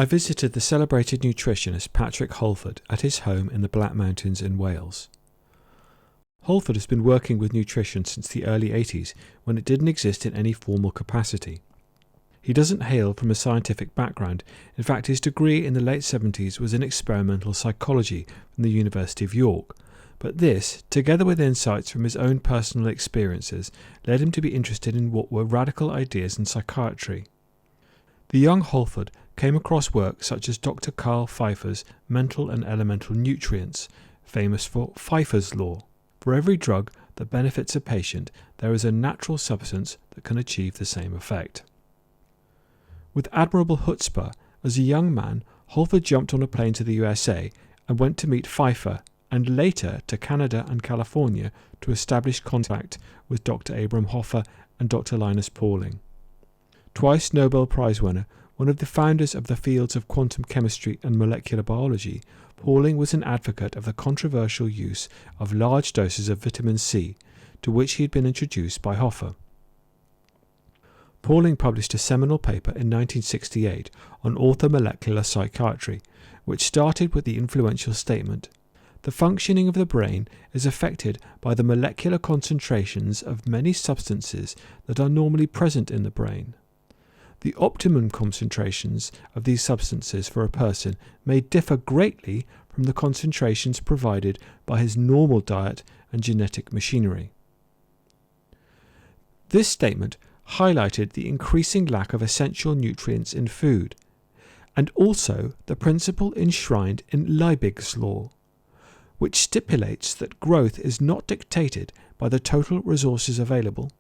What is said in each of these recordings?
I visited the celebrated nutritionist Patrick Holford at his home in the Black Mountains in Wales. Holford has been working with nutrition since the early 80s, when it didn't exist in any formal capacity. He doesn't hail from a scientific background. In fact, his degree in the late 70s was in experimental psychology from the University of York. But this, together with insights from his own personal experiences, led him to be interested in what were radical ideas in psychiatry. The young Holford came across work such as Dr. Carl Pfeiffer's Mental and Elemental Nutrients, famous for Pfeiffer's Law. For every drug that benefits a patient, there is a natural substance that can achieve the same effect. With admirable chutzpah, as a young man, Holford jumped on a plane to the USA and went to meet Pfeiffer, and later to Canada and California to establish contact with Dr. Abraham Hoffa and Dr. Linus Pauling. Twice Nobel Prize winner, one of the founders of the fields of quantum chemistry and molecular biology, Pauling was an advocate of the controversial use of large doses of vitamin C, to which he had been introduced by Hoffa. Pauling published a seminal paper in 1968 on orthomolecular psychiatry, which started with the influential statement, "The functioning of the brain is affected by the molecular concentrations of many substances that are normally present in the brain. The optimum concentrations of these substances for a person may differ greatly from the concentrations provided by his normal diet and genetic machinery." This statement highlighted the increasing lack of essential nutrients in food, and also the principle enshrined in Liebig's law, which stipulates that growth is not dictated by the total resources available,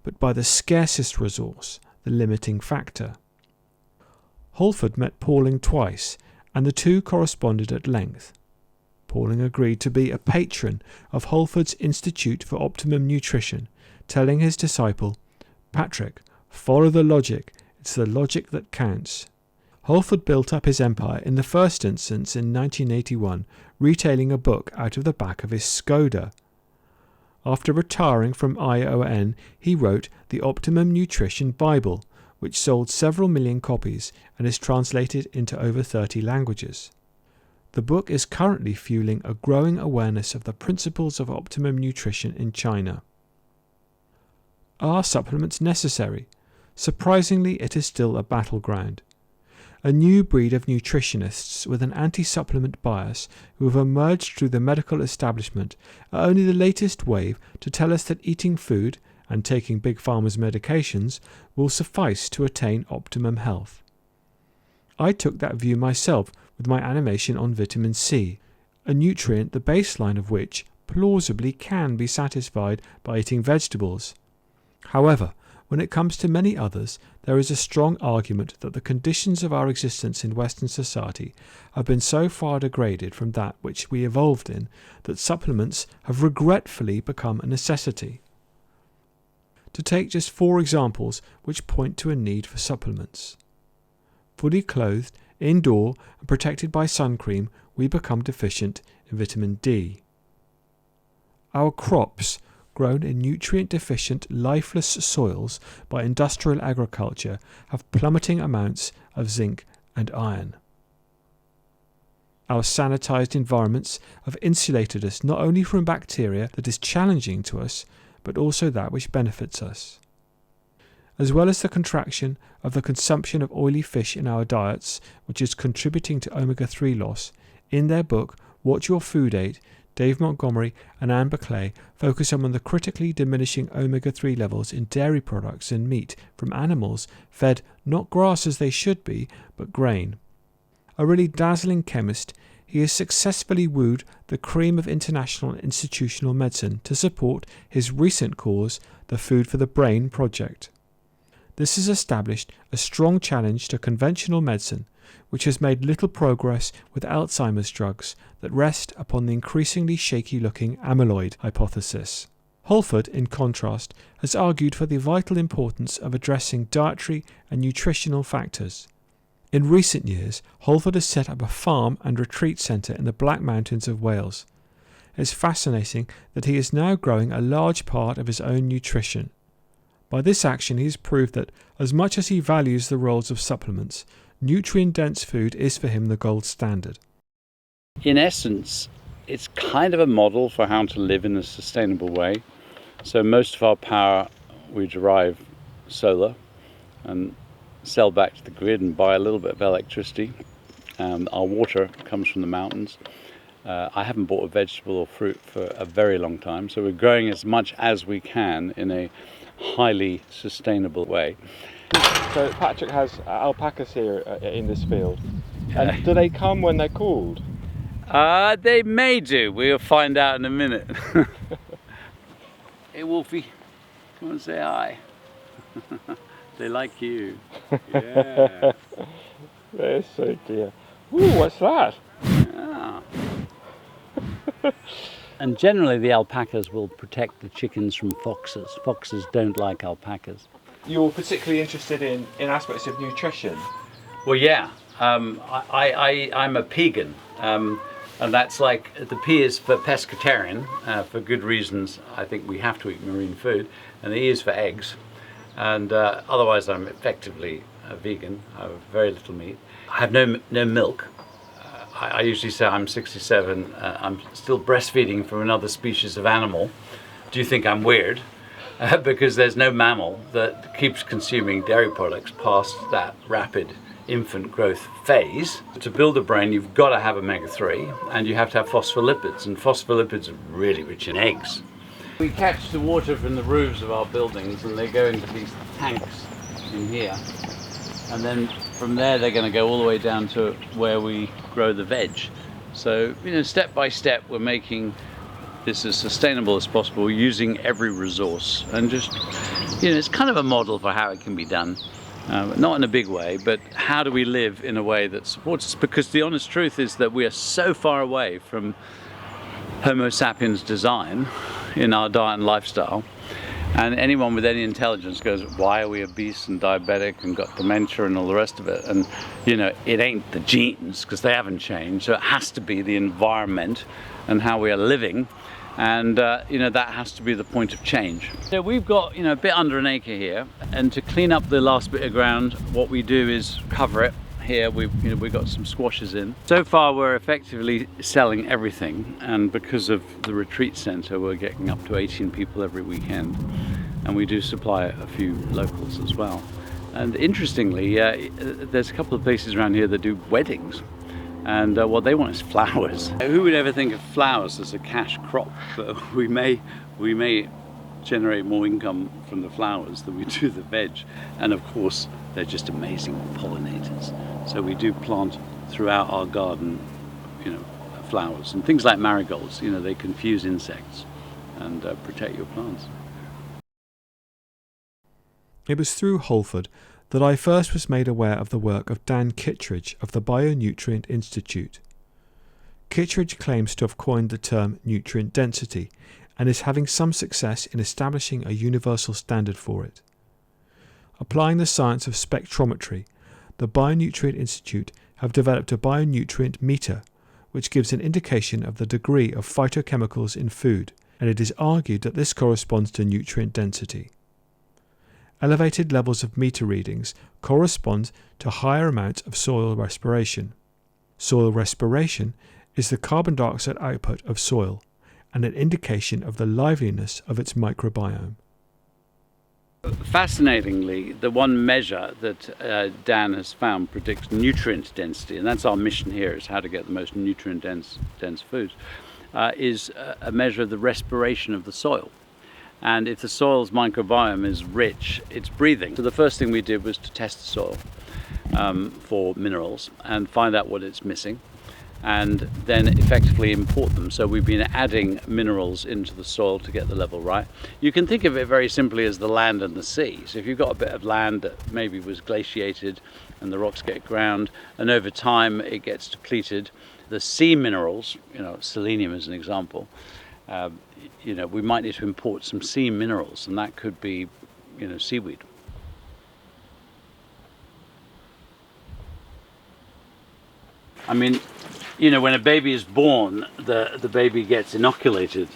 but by the scarcest resource, the limiting factor. Holford met Pauling twice, and the two corresponded at length. Pauling agreed to be a patron of Holford's Institute for Optimum Nutrition, telling his disciple, "Patrick, follow the logic. It's the logic that counts." Holford built up his empire in the first instance in 1981, retailing a book out of the back of his Skoda. After retiring from ION, he wrote the Optimum Nutrition Bible, which sold several million copies and is translated into over 30 languages. The book is currently fueling a growing awareness of the principles of optimum nutrition in China. Are supplements necessary? Surprisingly, it is still a battleground. A new breed of nutritionists with an anti-supplement bias who have emerged through the medical establishment are only the latest wave to tell us that eating food and taking Big Pharma's medications will suffice to attain optimum health. I took that view myself with my animation on vitamin C, a nutrient the baseline of which plausibly can be satisfied by eating vegetables. However, when it comes to many others, there is a strong argument that the conditions of our existence in Western society have been so far degraded from that which we evolved in that supplements have regretfully become a necessity. To take just 4 examples which point to a need for supplements. Fully clothed, indoor, and protected by sun cream, we become deficient in vitamin D. Our crops, grown in nutrient-deficient, lifeless soils by industrial agriculture, have plummeting amounts of zinc and iron. Our sanitized environments have insulated us not only from bacteria that is challenging to us, but also that which benefits us. As well as the contraction of the consumption of oily fish in our diets, which is contributing to omega-3 loss, in their book, What Your Food Ate, Dave Montgomery and Anne Baclay focus on the critically diminishing omega-3 levels in dairy products and meat from animals fed not grass as they should be, but grain. A really dazzling chemist, he has successfully wooed the cream of international and institutional medicine to support his recent cause, the Food for the Brain project. This has established a strong challenge to conventional medicine, which has made little progress with Alzheimer's drugs that rest upon the increasingly shaky-looking amyloid hypothesis. Holford, in contrast, has argued for the vital importance of addressing dietary and nutritional factors. In recent years, Holford has set up a farm and retreat centre in the Black Mountains of Wales. It's fascinating that he is now growing a large part of his own nutrition. By this action he has proved that, as much as he values the roles of supplements, nutrient-dense food is for him the gold standard. In essence, it's kind of a model for how to live in a sustainable way. So most of our power we derive solar and sell back to the grid and buy a little bit of electricity. Our water comes from the mountains. I haven't bought a vegetable or fruit for a very long time, so we're growing as much as we can in a highly sustainable way. So Patrick has alpacas here in this field. And do they come when they're called? They may do. We'll find out in a minute. Hey Wolfie, come and say hi. They like you. Yeah. They're so dear. Ooh, what's that? Yeah. And generally the alpacas will protect the chickens from foxes. Foxes don't like alpacas. You're particularly interested in aspects of nutrition? Well, yeah. I'm a pegan. And that's like, the P is for pescatarian, for good reasons. I think we have to eat marine food. And the E is for eggs. And otherwise I'm effectively a vegan. I have very little meat. I have no milk. I usually say I'm 67. I'm still breastfeeding from another species of animal. Do you think I'm weird? Because there's no mammal that keeps consuming dairy products past that rapid infant growth phase. To build a brain, you've got to have omega-3 and you have to have phospholipids, and phospholipids are really rich in eggs. We catch the water from the roofs of our buildings and they go into these tanks in here, and then from there they're going to go all the way down to where we grow the veg. So, you know, step by step we're making this as sustainable as possible, using every resource, and just, you know, it's kind of a model for how it can be done. Not in a big way, but how do we live in a way that supports us? Because the honest truth is that we are so far away from Homo sapiens design in our diet and lifestyle, and anyone with any intelligence goes, why are we obese and diabetic and got dementia and all the rest of it? And you know, it ain't the genes, because they haven't changed, so it has to be the environment and how we are living. And you know, that has to be the point of change. So we've got, you know, a bit under an acre here, and to clean up the last bit of ground, what we do is cover it. Here we've got some squashes in. So far we're effectively selling everything, and because of the retreat centre we're getting up to 18 people every weekend, and we do supply a few locals as well. And interestingly, there's a couple of places around here that do weddings. And what they want is flowers. Who would ever think of flowers as a cash crop? But we may generate more income from the flowers than we do the veg. And of course, they're just amazing pollinators. So we do plant throughout our garden, you know, flowers and things like marigolds. You know, they confuse insects and protect your plants. It was through Holford that I first was made aware of the work of Dan Kittredge of the Bionutrient Institute. Kittredge claims to have coined the term nutrient density and is having some success in establishing a universal standard for it. Applying the science of spectrometry, the Bionutrient Institute have developed a bionutrient meter which gives an indication of the degree of phytochemicals in food, and it is argued that this corresponds to nutrient density. Elevated levels of meter readings correspond to higher amounts of soil respiration. Soil respiration is the carbon dioxide output of soil and an indication of the liveliness of its microbiome. Fascinatingly, the one measure that Dan has found predicts nutrient density, and that's our mission here, is how to get the most nutrient dense foods, is a measure of the respiration of the soil. And if the soil's microbiome is rich, it's breathing. So the first thing we did was to test the soil for minerals and find out what it's missing, and then effectively import them. So we've been adding minerals into the soil to get the level right. You can think of it very simply as the land and the sea. So if you've got a bit of land that maybe was glaciated and the rocks get ground, and over time it gets depleted, the sea minerals, you know, selenium as an example, you know, we might need to import some sea minerals, and that could be, you know, seaweed. I mean, you know, when a baby is born, the baby gets inoculated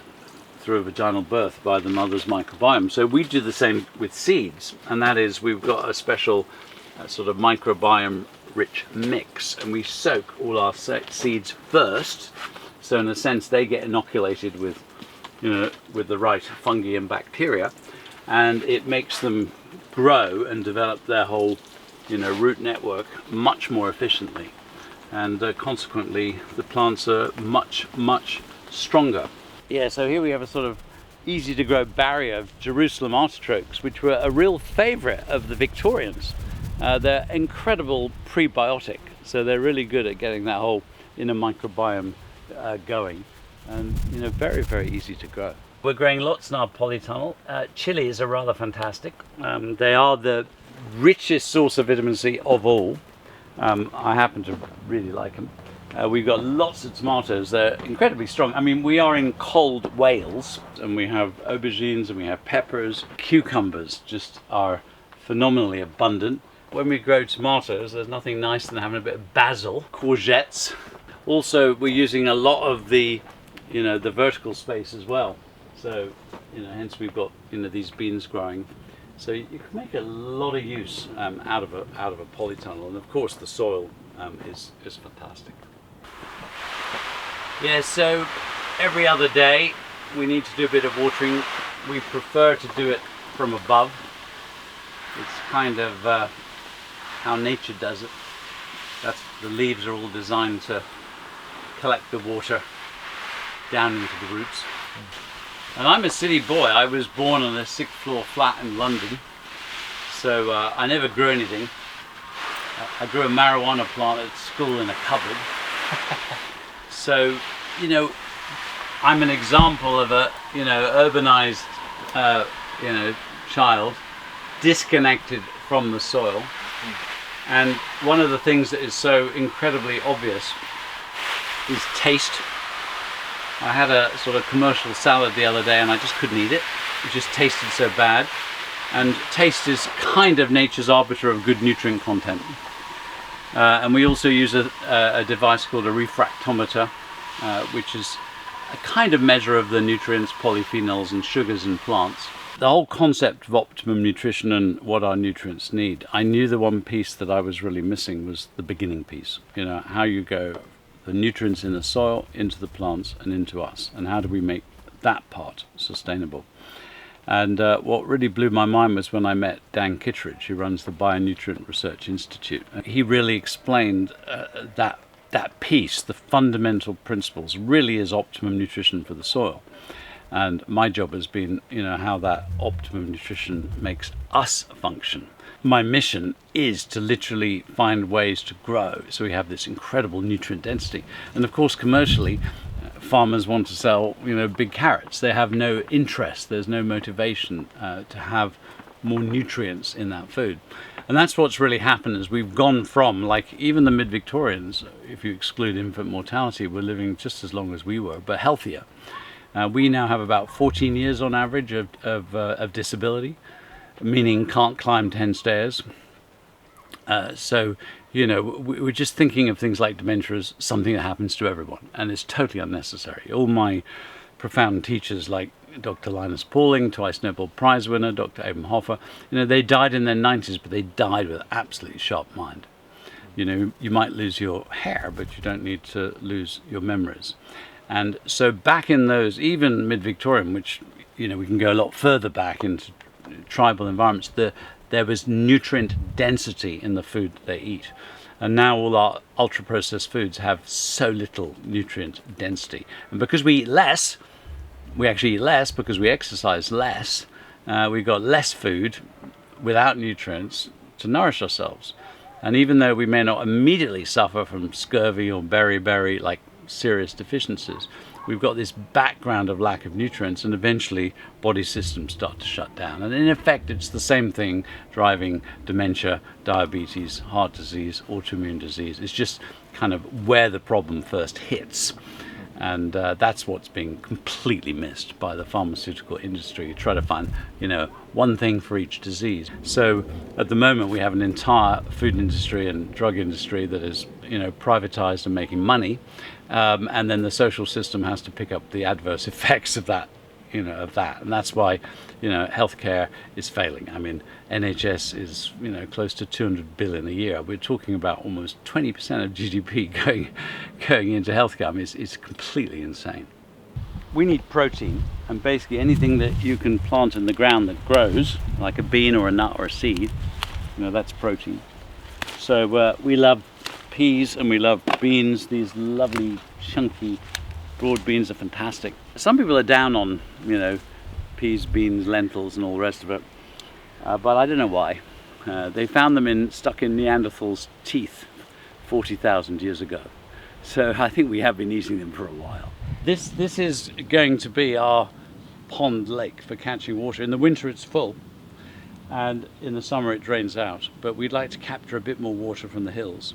through a vaginal birth by the mother's microbiome. So we do the same with seeds, and that is we've got a special sort of microbiome rich mix, and we soak all our seeds first, so in a sense they get inoculated with, with the right fungi and bacteria, and it makes them grow and develop their whole root network much more efficiently, and consequently the plants are much stronger. Yeah, so here we have a sort of easy to grow barrier of Jerusalem artichokes, which were a real favorite of the Victorians. They're incredible prebiotic, so they're really good at getting that whole inner microbiome going, and very easy to grow. We're growing lots in our polytunnel. Chilies are rather fantastic. They are the richest source of vitamin C of all. I happen to really like them. We've got lots of tomatoes. They're incredibly strong. I mean, we are in cold Wales, and we have aubergines and we have peppers. Cucumbers just are phenomenally abundant. When we grow tomatoes, there's nothing nicer than having a bit of basil, courgettes. Also, we're using a lot of the, the vertical space as well. So, hence we've got, these beans growing. So you can make a lot of use out of a polytunnel, and of course the soil is fantastic. Yeah, so every other day we need to do a bit of watering. We prefer to do it from above. It's kind of how nature does it. The leaves are all designed to collect the water down into the roots. And I'm a city boy. I was born on a 6th floor flat in London, so I never grew anything. I grew a marijuana plant at school in a cupboard. So, I'm an example of a, urbanized, child, disconnected from the soil. And one of the things that is so incredibly obvious is taste. I had a sort of commercial salad the other day and I just couldn't eat it. It just tasted so bad. And taste is kind of nature's arbiter of good nutrient content. And we also use a device called a refractometer, which is a kind of measure of the nutrients, polyphenols and sugars in plants. The whole concept of optimum nutrition and what our nutrients need, I knew the one piece that I was really missing was the beginning piece. How you go the nutrients in the soil into the plants and into us, and how do we make that part sustainable. And what really blew my mind was when I met Dan Kittredge, who runs the Bionutrient Research Institute. He really explained that piece, the fundamental principles, really is optimum nutrition for the soil. And my job has been, how that optimum nutrition makes us function. My mission is to literally find ways to grow so we have this incredible nutrient density. And of course, commercially, farmers want to sell, big carrots. They have no interest, there's no motivation to have more nutrients in that food. And that's what's really happened, is we've gone from, like, even the mid-Victorians, if you exclude infant mortality, were living just as long as we were, but healthier. We now have about 14 years on average of disability, meaning can't climb 10 stairs. So, we're just thinking of things like dementia as something that happens to everyone, and it's totally unnecessary. All my profound teachers, like Dr. Linus Pauling, twice Nobel Prize winner, Dr. Abraham Hoffer, they died in their 90s, but they died with an absolutely sharp mind. You might lose your hair, but you don't need to lose your memories. And so back in those, even mid-Victorian, which, we can go a lot further back into tribal environments, there was nutrient density in the food that they eat. And now all our ultra-processed foods have so little nutrient density. And because we eat less, we actually eat less because we exercise less, we've got less food without nutrients to nourish ourselves. And even though we may not immediately suffer from scurvy or beriberi, like serious deficiencies, we've got this background of lack of nutrients, and eventually body systems start to shut down. And in effect, it's the same thing driving dementia, diabetes, heart disease, autoimmune disease. It's just kind of where the problem first hits. And that's what's being completely missed by the pharmaceutical industry. You try to find, one thing for each disease. So at the moment, we have an entire food industry and drug industry that is, privatized and making money. And then the social system has to pick up the adverse effects of that, of that, and that's why, healthcare is failing. I mean, NHS is, close to 200 billion a year. We're talking about almost 20% of GDP going into healthcare. I mean, it's completely insane. We need protein, and basically anything that you can plant in the ground that grows, like a bean or a nut or a seed, that's protein. So we love peas and we love beans. These lovely chunky broad beans are fantastic. Some people are down on peas, beans, lentils and all the rest of it, but I don't know why. They found them stuck in Neanderthals' teeth 40,000 years ago, so I think we have been eating them for a while. This is going to be our pond lake for catching water. In the winter it's full, and in the summer it drains out, but we'd like to capture a bit more water from the hills,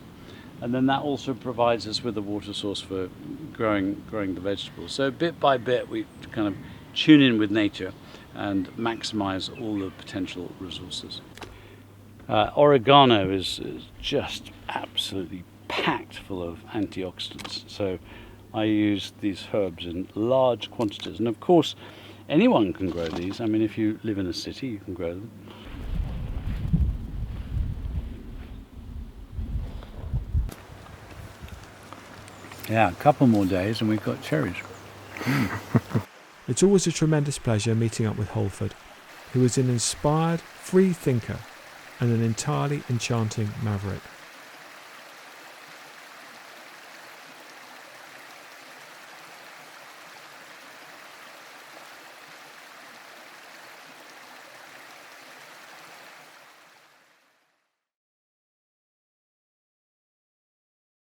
and then that also provides us with a water source for growing the vegetables. So bit by bit we kind of tune in with nature and maximize all the potential resources. Oregano is just absolutely packed full of antioxidants, so I use these herbs in large quantities, and of course anyone can grow these. I mean, if you live in a city you can grow them. Yeah, a couple more days and we've got cherries. It's always a tremendous pleasure meeting up with Holford, who is an inspired, free thinker and an entirely enchanting maverick.